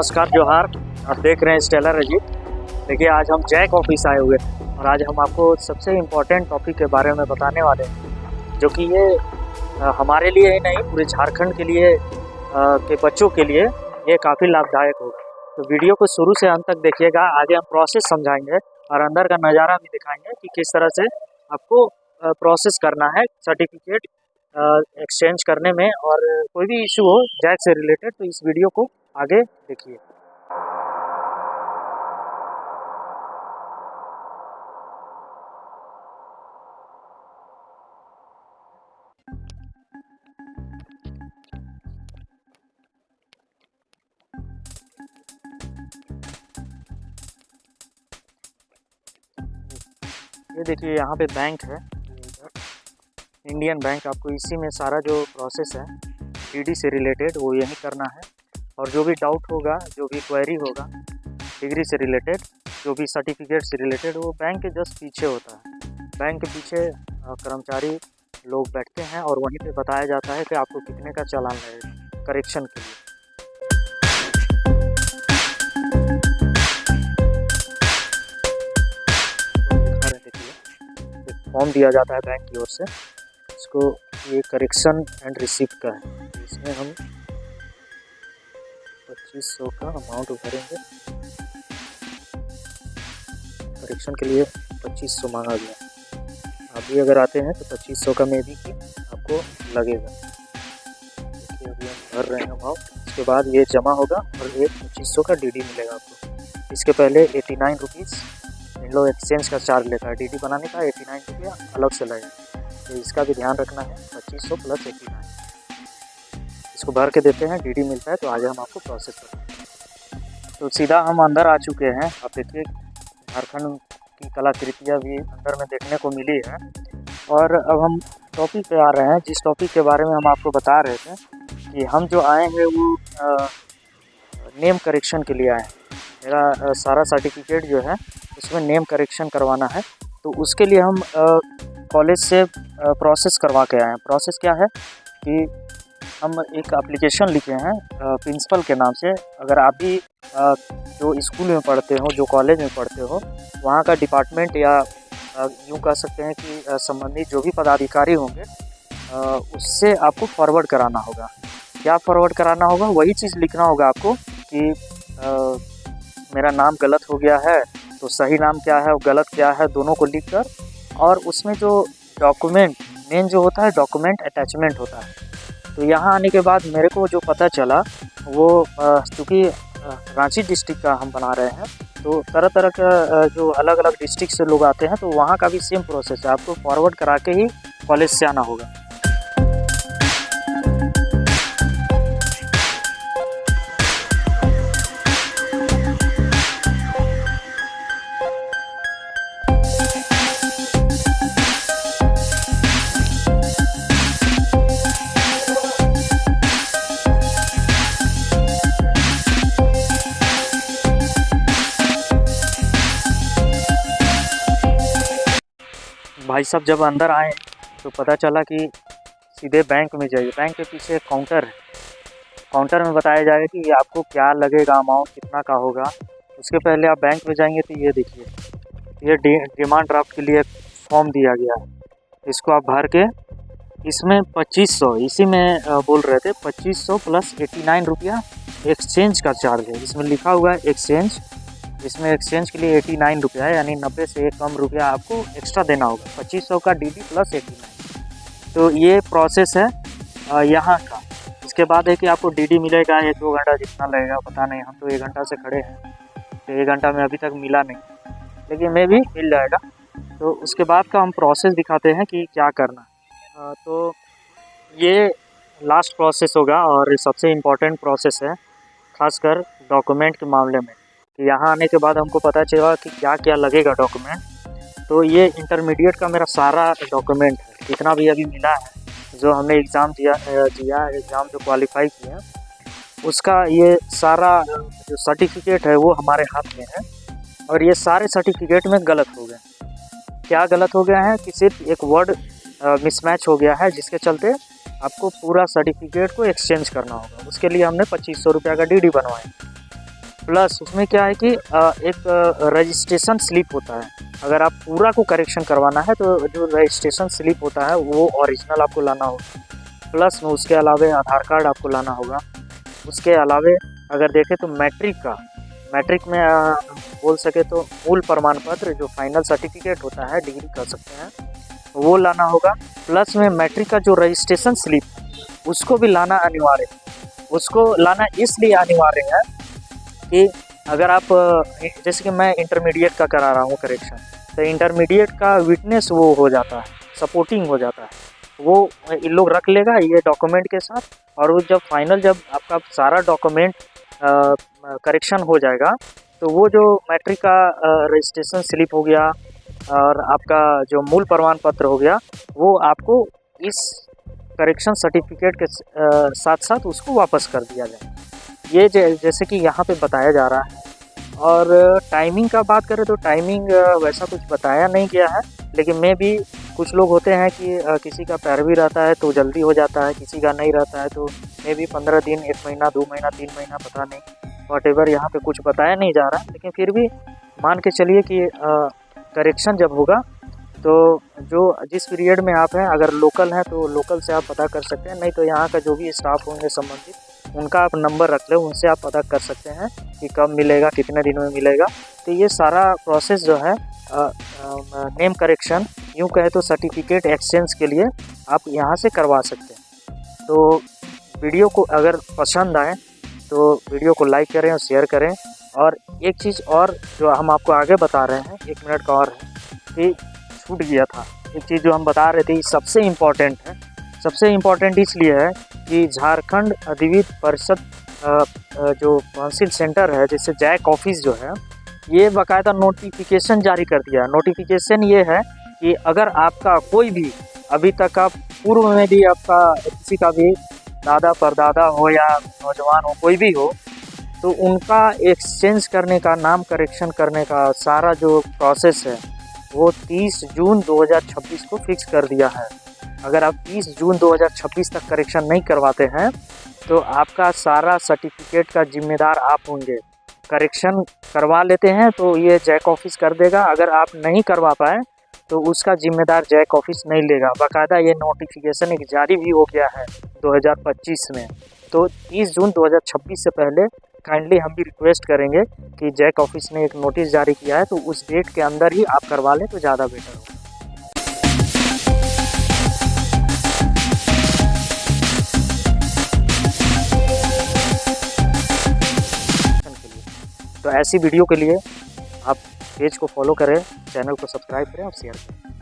नमस्कार जोहार। आप देख रहे हैं स्टेलर अजीत। देखिए आज हम जैक ऑफिस आए हुए हैं और आज हम आपको सबसे इम्पोर्टेंट टॉपिक के बारे में बताने वाले हैं, जो कि ये हमारे लिए ही नहीं पूरे झारखंड के लिए के बच्चों के लिए ये काफ़ी लाभदायक होगा। तो वीडियो को शुरू से अंत तक देखिएगा। आगे हम प्रोसेस समझाएंगे और अंदर का नज़ारा भी दिखाएंगे कि किस तरह से आपको प्रोसेस करना है सर्टिफिकेट एक्सचेंज करने में। और कोई भी इशू हो जैक से रिलेटेड तो इस वीडियो को आगे देखिए। ये देखिए यहाँ पे बैंक है, इंडियन बैंक। आपको इसी में सारा जो प्रोसेस है डीडी से रिलेटेड वो यही करना है। और जो भी डाउट होगा, जो भी क्वेरी होगा डिग्री से रिलेटेड, जो भी सर्टिफिकेट से रिलेटेड, वो बैंक के जस्ट पीछे होता है। बैंक के पीछे कर्मचारी लोग बैठते हैं और वहीं पे बताया जाता है कि आपको कितने का चालान लगेगा करेक्शन के लिए। फॉर्म दिया जाता है बैंक की ओर से, इसको ये करेक्शन एंड रिसीप्ट का है। इसमें हम 2500 का अमाउंट भरेंगे। करेक्शन के लिए 2500 मांगा गया। आप भी अगर आते हैं तो 2500 का में भी आपको लगेगा। देखिए अभी हम भर रहे हैं अमाउंट। इसके बाद ये जमा होगा और ये 2500 का डीडी मिलेगा आपको। इसके पहले 89 रुपीज़ इन लोग एक्सचेंज का चार्ज लेता है। डीडी बनाने का 89 रुपया अलग से लगेगा, तो इसका भी ध्यान रखना है। 2500 प्लस 89 इसको भर के देते हैं, डीडी मिलता है। तो आगे हम आपको प्रोसेस करते हैं। तो सीधा हम अंदर आ चुके हैं। आप देखिए झारखंड की कलाकृतियाँ भी अंदर में देखने को मिली है। और अब हम टॉपिक पे आ रहे हैं, जिस टॉपिक के बारे में हम आपको बता रहे थे कि हम जो आए हैं वो नेम करेक्शन के लिए आए हैं। मेरा सारा सर्टिफिकेट जो है उसमें नेम करेक्शन करवाना है। तो उसके लिए हम कॉलेज से प्रोसेस करवा के आए हैं। प्रोसेस क्या है कि हम एक एप्लीकेशन लिखे हैं प्रिंसिपल के नाम से। अगर आप भी जो स्कूल में पढ़ते हो, जो कॉलेज में पढ़ते हो, वहाँ का डिपार्टमेंट या यूँ कह सकते हैं कि संबंधित जो भी पदाधिकारी होंगे उससे आपको फॉरवर्ड कराना होगा। क्या फॉरवर्ड कराना होगा? वही चीज़ लिखना होगा आपको कि मेरा नाम गलत हो गया है, तो सही नाम क्या है और गलत क्या है दोनों को लिख कर, और उसमें जो डॉक्यूमेंट मेन जो होता है डॉक्यूमेंट अटैचमेंट होता है। तो यहाँ आने के बाद मेरे को जो पता चला वो चूँकि रांची डिस्ट्रिक्ट का हम बना रहे हैं, तो तरह तरह का जो अलग अलग डिस्ट्रिक्ट से लोग आते हैं, तो वहाँ का भी सेम प्रोसेस है। आपको फॉरवर्ड करा के ही कॉलेज से आना होगा। भाई साहब जब अंदर आए तो पता चला कि सीधे बैंक में जाइए। बैंक के पीछे एक काउंटर है। काउंटर में बताया जाएगा कि आपको क्या लगेगा, अमाउंट कितना का होगा। उसके पहले आप बैंक में जाएंगे तो ये देखिए, ये डिमांड ड्राफ्ट के लिए फॉर्म दिया गया है। इसको आप भर के इसमें 2500, इसी में बोल रहे थे 2500 प्लस 89 रुपया एक्सचेंज का चार्ज है। इसमें लिखा हुआ है एक्सचेंज। इसमें एक्सचेंज के लिए 89 रुपया है, यानी 90 से एक कम रुपया आपको एक्स्ट्रा देना होगा। 2500 का डीडी प्लस 89। तो ये प्रोसेस है यहाँ का। इसके बाद है कि आपको डीडी मिलेगा 1-2 घंटा जितना लगेगा पता नहीं। हम तो 1 घंटा से खड़े हैं, तो 1 घंटा में अभी तक मिला नहीं, लेकिन मैं भी मिल जाएगा। तो उसके बाद का हम प्रोसेस दिखाते हैं कि क्या करना है। तो ये लास्ट प्रोसेस होगा और सबसे इम्पोर्टेंट प्रोसेस है, खासकर डॉक्यूमेंट के मामले में। कि यहाँ आने के बाद हमको पता चला कि क्या क्या लगेगा डॉक्यूमेंट। तो ये इंटरमीडिएट का मेरा सारा डॉक्यूमेंट है, जितना भी अभी मिला है, जो हमने एग्ज़ाम दिया एग्ज़ाम जो क्वालिफाई किया, उसका ये सारा जो सर्टिफिकेट है वो हमारे हाथ में है। और ये सारे सर्टिफिकेट में गलत हो गए। क्या गलत हो गया है कि सिर्फ एक वर्ड मिसमैच हो गया है, जिसके चलते आपको पूरा सर्टिफिकेट को एक्सचेंज करना होगा। उसके लिए हमने 2500 रुपया का डीडी बनवाया। प्लस उसमें क्या है कि एक रजिस्ट्रेशन स्लिप होता है। अगर आप पूरा को करेक्शन करवाना है तो जो रजिस्ट्रेशन स्लिप होता है वो ओरिजिनल आपको लाना होगा। प्लस में उसके अलावे आधार कार्ड आपको लाना होगा। उसके अलावे अगर देखें तो मैट्रिक में बोल सके तो मूल प्रमाण पत्र जो फाइनल सर्टिफिकेट होता है, डिग्री कह सकते हैं, वो लाना होगा। प्लस में मैट्रिक का जो रजिस्ट्रेशन स्लिप उसको भी लाना अनिवार्य है। उसको लाना इसलिए अनिवार्य है कि अगर आप जैसे कि मैं इंटरमीडिएट का करा रहा हूँ करेक्शन, तो इंटरमीडिएट का विटनेस वो हो जाता है, सपोर्टिंग हो जाता है, वो इन लोग रख लेगा ये डॉक्यूमेंट के साथ। और वो जब फाइनल जब आपका सारा डॉक्यूमेंट करेक्शन हो जाएगा तो वो जो मैट्रिक का रजिस्ट्रेशन स्लिप हो गया और आपका जो मूल प्रमाण पत्र हो गया, वो आपको इस करेक्शन सर्टिफिकेट के साथ साथ उसको वापस कर दिया जाए। ये जैसे कि यहाँ पे बताया जा रहा है। और टाइमिंग का बात करें तो टाइमिंग वैसा कुछ बताया नहीं गया है, लेकिन मैं भी कुछ लोग होते हैं कि किसी का पैरवी रहता है तो जल्दी हो जाता है, किसी का नहीं रहता है तो मे भी 15 दिन, 1 महीना, 2 महीना, 3 महीना, पता नहीं, व्हाटएवर यहाँ पे कुछ बताया नहीं जा रहा। लेकिन फिर भी मान के चलिए कि करेक्शन जब होगा तो जो जिस पीरियड में आप हैं, अगर लोकल हैं तो लोकल से आप पता कर सकते हैं, नहीं तो यहाँ का जो भी स्टाफ होंगे संबंधित उनका आप नंबर रख लें, उनसे आप पता कर सकते हैं कि कब मिलेगा, कितने दिन में मिलेगा। तो ये सारा प्रोसेस जो है नेम करेक्शन, यूँ कहे तो सर्टिफिकेट एक्सचेंज के लिए आप यहाँ से करवा सकते हैं। तो वीडियो को अगर पसंद आए तो वीडियो को लाइक करें और शेयर करें। और एक चीज़ और जो हम आपको आगे बता रहे हैं, 1 मिनट का और है कि छूट गया था एक चीज़ जो हम बता रहे थे, सबसे इम्पॉर्टेंट है। सबसे इम्पॉर्टेंट इसलिए है कि झारखंड अधिविद्य परिषद जो काउंसिल सेंटर है, जैसे जैक ऑफिस जो है, ये बाकायदा नोटिफिकेशन जारी कर दिया। नोटिफिकेशन ये है कि अगर आपका कोई भी अभी तक आप पूर्व में भी आपका किसी का भी दादा परदादा हो या नौजवान हो, कोई भी हो, तो उनका एक्सचेंज करने का, नाम करेक्शन करने का सारा जो प्रोसेस है वो 30 जून 2026 को फिक्स कर दिया है। अगर आप 30 जून 2026 तक करेक्शन नहीं करवाते हैं तो आपका सारा सर्टिफिकेट का जिम्मेदार आप होंगे। करेक्शन करवा लेते हैं तो ये जैक ऑफिस कर देगा, अगर आप नहीं करवा पाए तो उसका जिम्मेदार जैक ऑफिस नहीं लेगा। बाकायदा ये नोटिफिकेशन एक जारी भी हो गया है 2025 में। तो 30 जून 2026 से पहले काइंडली हम भी रिक्वेस्ट करेंगे कि जैक ऑफिस ने एक नोटिस जारी किया है तो उस डेट के अंदर ही आप करवा लें तो ज़्यादा बेटर होगा। तो ऐसी वीडियो के लिए आप पेज को फॉलो करें, चैनल को सब्सक्राइब करें और शेयर करें।